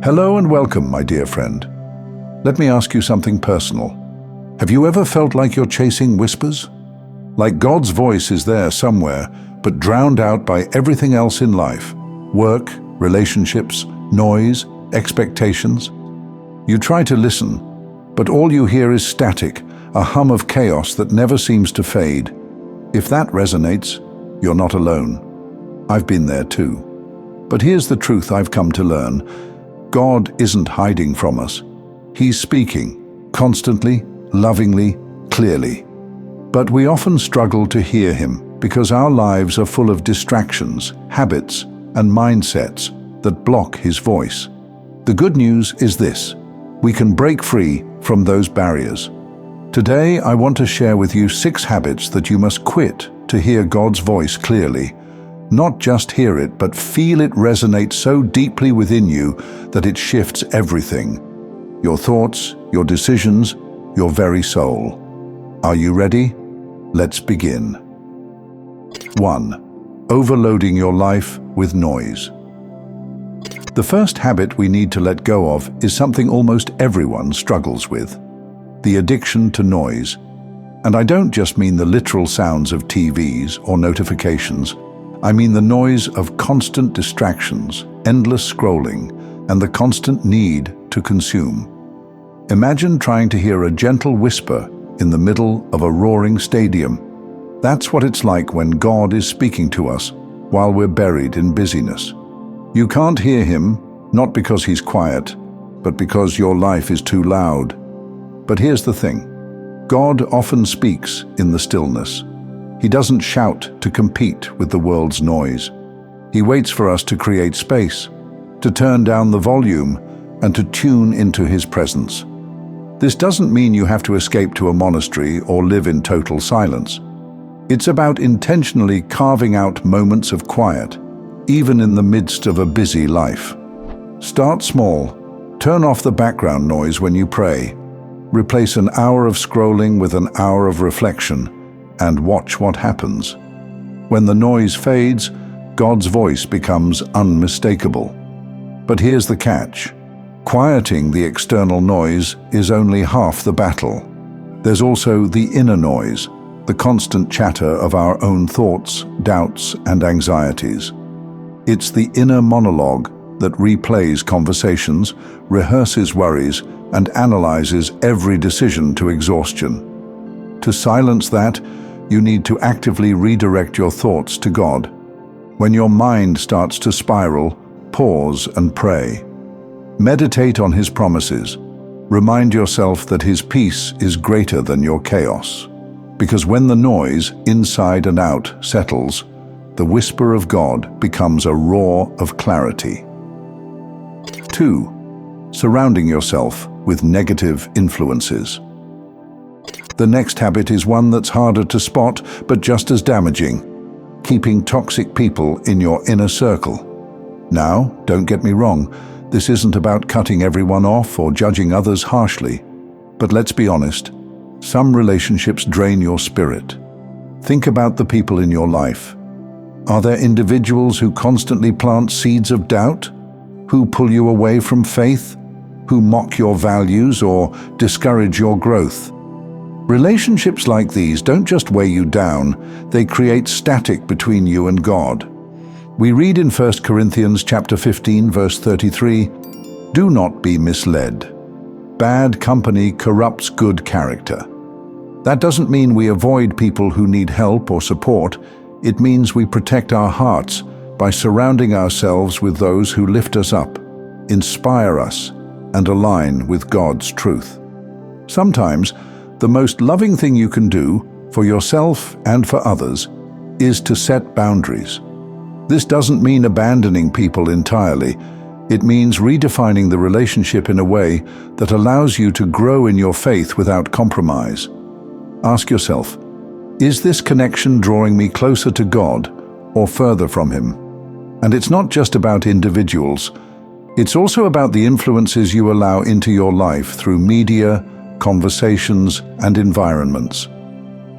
Hello and welcome, my dear friend. Let me ask you something personal. Have you ever felt like you're chasing whispers? Like God's voice is there somewhere, but drowned out by everything else in life? Work, relationships, noise, expectations? You try to listen, but all you hear is static, a hum of chaos that never seems to fade. If that resonates, you're not alone. I've been there too. But here's the truth I've come to learn. God isn't hiding from us. He's speaking, constantly, lovingly, clearly. But we often struggle to hear him because our lives are full of distractions, habits, and mindsets that block his voice. The good news is this: we can break free from those barriers. Today, I want to share with you 6 habits that you must quit to hear God's voice clearly. Not just hear it, but feel it resonate so deeply within you that it shifts everything. Your thoughts, your decisions, your very soul. Are you ready? Let's begin. 1. Overloading your life with noise. The first habit we need to let go of is something almost everyone struggles with: the addiction to noise. And I don't just mean the literal sounds of TVs or notifications. I mean the noise of constant distractions, endless scrolling, and the constant need to consume. Imagine trying to hear a gentle whisper in the middle of a roaring stadium. That's what it's like when God is speaking to us while we're buried in busyness. You can't hear him, not because he's quiet, but because your life is too loud. But here's the thing: God often speaks in the stillness. He doesn't shout to compete with the world's noise. He waits for us to create space, to turn down the volume, and to tune into his presence. This doesn't mean you have to escape to a monastery or live in total silence. It's about intentionally carving out moments of quiet, even in the midst of a busy life. Start small. Turn off the background noise when you pray. Replace an hour of scrolling with an hour of reflection, and watch what happens. When the noise fades, God's voice becomes unmistakable. But here's the catch: quieting the external noise is only half the battle. There's also the inner noise, the constant chatter of our own thoughts, doubts, and anxieties. It's the inner monologue that replays conversations, rehearses worries, and analyzes every decision to exhaustion. To silence that, you need to actively redirect your thoughts to God. When your mind starts to spiral, pause and pray. Meditate on his promises. Remind yourself that his peace is greater than your chaos. Because when the noise, inside and out, settles, the whisper of God becomes a roar of clarity. 2. Surrounding yourself with negative influences. The next habit is one that's harder to spot, but just as damaging: keeping toxic people in your inner circle. Now, don't get me wrong, this isn't about cutting everyone off or judging others harshly. But let's be honest, some relationships drain your spirit. Think about the people in your life. Are there individuals who constantly plant seeds of doubt? Who pull you away from faith? Who mock your values or discourage your growth? Relationships like these don't just weigh you down, they create static between you and God. We read in 1 Corinthians chapter 15, verse 33, "Do not be misled. Bad company corrupts good character." That doesn't mean we avoid people who need help or support. It means we protect our hearts by surrounding ourselves with those who lift us up, inspire us, and align with God's truth. Sometimes, the most loving thing you can do, for yourself and for others, is to set boundaries. This doesn't mean abandoning people entirely. It means redefining the relationship in a way that allows you to grow in your faith without compromise. Ask yourself, is this connection drawing me closer to God or further from him? And it's not just about individuals. It's also about the influences you allow into your life through media, conversations, and environments.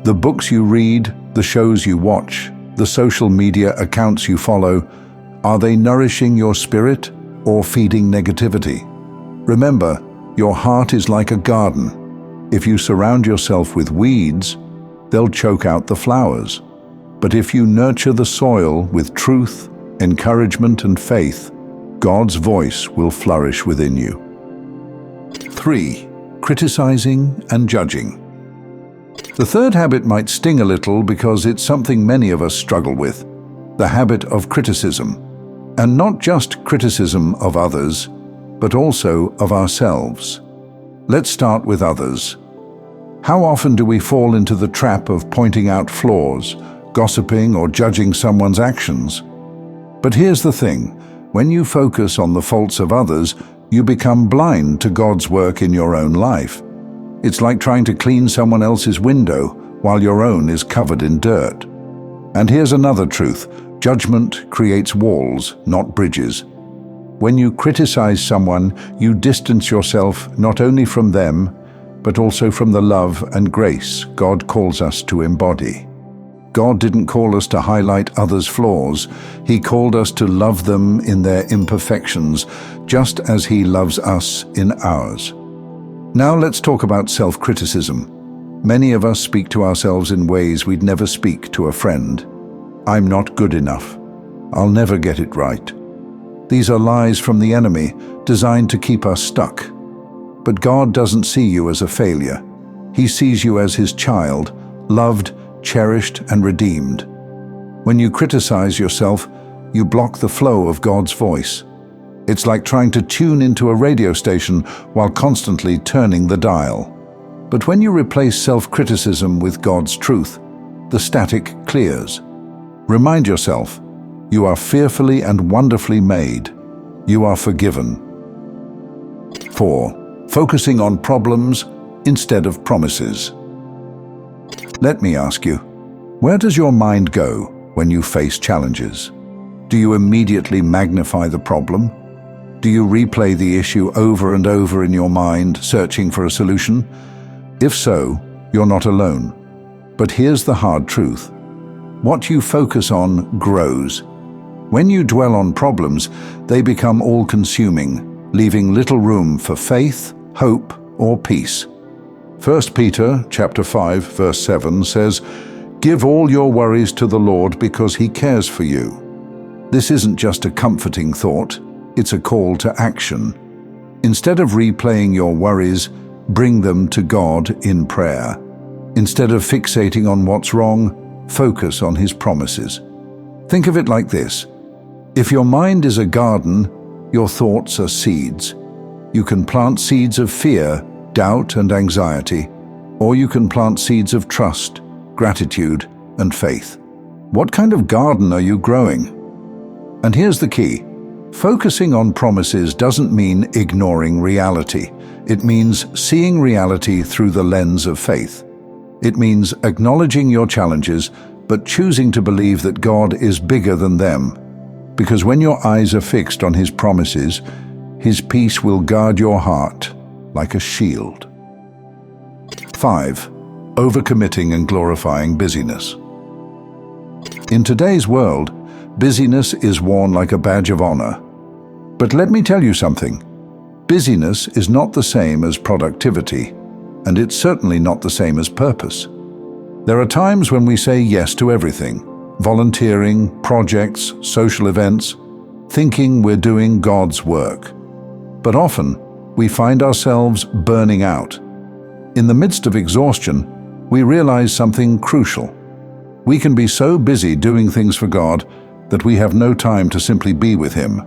The books you read, the shows you watch, the social media accounts you follow, are they nourishing your spirit or feeding negativity. Remember, your heart is like a garden. If you surround yourself with weeds, they'll choke out the flowers. But if you nurture the soil with truth, encouragement, and faith, God's voice will flourish within you. 3. Criticizing and judging. The third habit might sting a little because it's something many of us struggle with, the habit of criticism. And not just criticism of others, but also of ourselves. Let's start with others. How often do we fall into the trap of pointing out flaws, gossiping, or judging someone's actions? But here's the thing, when you focus on the faults of others, you become blind to God's work in your own life. It's like trying to clean someone else's window while your own is covered in dirt. And here's another truth, judgment creates walls, not bridges. When you criticize someone, you distance yourself not only from them, but also from the love and grace God calls us to embody. God didn't call us to highlight others' flaws. He called us to love them in their imperfections, just as He loves us in ours. Now let's talk about self-criticism. Many of us speak to ourselves in ways we'd never speak to a friend. I'm not good enough. I'll never get it right. These are lies from the enemy, designed to keep us stuck. But God doesn't see you as a failure. He sees you as His child, loved, cherished, and redeemed. When you criticize yourself, you block the flow of God's voice. It's like trying to tune into a radio station while constantly turning the dial. But when you replace self-criticism with God's truth, the static clears. Remind yourself, you are fearfully and wonderfully made. You are forgiven. 4. Focusing on problems instead of promises. Let me ask you, where does your mind go when you face challenges? Do you immediately magnify the problem? Do you replay the issue over and over in your mind, searching for a solution? If so, you're not alone. But here's the hard truth. What you focus on grows. When you dwell on problems, they become all-consuming, leaving little room for faith, hope, or peace. 1 Peter chapter 5, verse 7 says, "Give all your worries to the Lord because He cares for you." This isn't just a comforting thought, it's a call to action. Instead of replaying your worries, bring them to God in prayer. Instead of fixating on what's wrong, focus on His promises. Think of it like this. If your mind is a garden, your thoughts are seeds. You can plant seeds of fear, doubt, and anxiety, or you can plant seeds of trust, gratitude, and faith. What kind of garden are you growing? And here's the key. Focusing on promises doesn't mean ignoring reality. It means seeing reality through the lens of faith. It means acknowledging your challenges, but choosing to believe that God is bigger than them. Because when your eyes are fixed on His promises, His peace will guard your heart like a shield. 5. Overcommitting and glorifying busyness. In today's world, busyness is worn like a badge of honor. But let me tell you something. Busyness is not the same as productivity, and it's certainly not the same as purpose. There are times when we say yes to everything, volunteering, projects, social events, thinking we're doing God's work. But often, we find ourselves burning out. In the midst of exhaustion, we realize something crucial. We can be so busy doing things for God that we have no time to simply be with Him.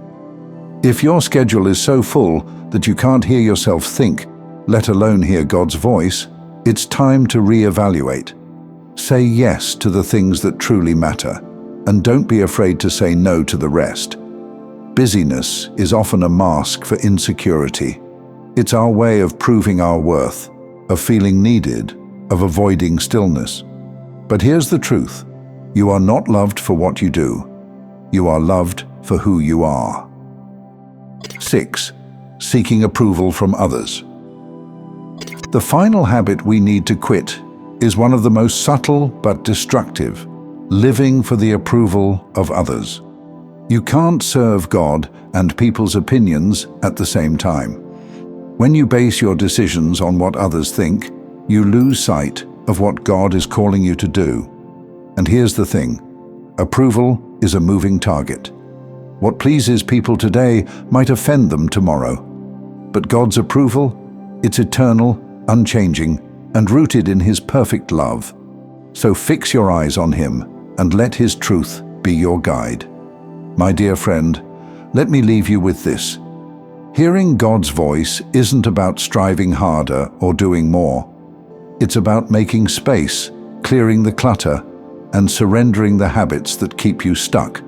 If your schedule is so full that you can't hear yourself think, let alone hear God's voice, it's time to reevaluate. Say yes to the things that truly matter, and don't be afraid to say no to the rest. Busyness is often a mask for insecurity. It's our way of proving our worth, of feeling needed, of avoiding stillness. But here's the truth. You are not loved for what you do. You are loved for who you are. 6. Seeking approval from others. The final habit we need to quit is one of the most subtle but destructive, living for the approval of others. You can't serve God and people's opinions at the same time. When you base your decisions on what others think, you lose sight of what God is calling you to do. And here's the thing: approval is a moving target. What pleases people today might offend them tomorrow. But God's approval, it's eternal, unchanging, and rooted in His perfect love. So fix your eyes on Him and let His truth be your guide. My dear friend, let me leave you with this. Hearing God's voice isn't about striving harder or doing more. It's about making space, clearing the clutter, and surrendering the habits that keep you stuck.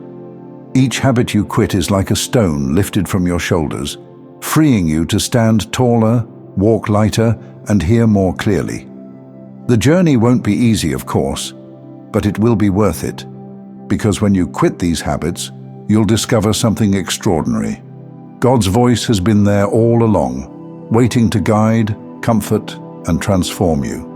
Each habit you quit is like a stone lifted from your shoulders, freeing you to stand taller, walk lighter, and hear more clearly. The journey won't be easy, of course, but it will be worth it, because when you quit these habits, you'll discover something extraordinary. God's voice has been there all along, waiting to guide, comfort, and transform you.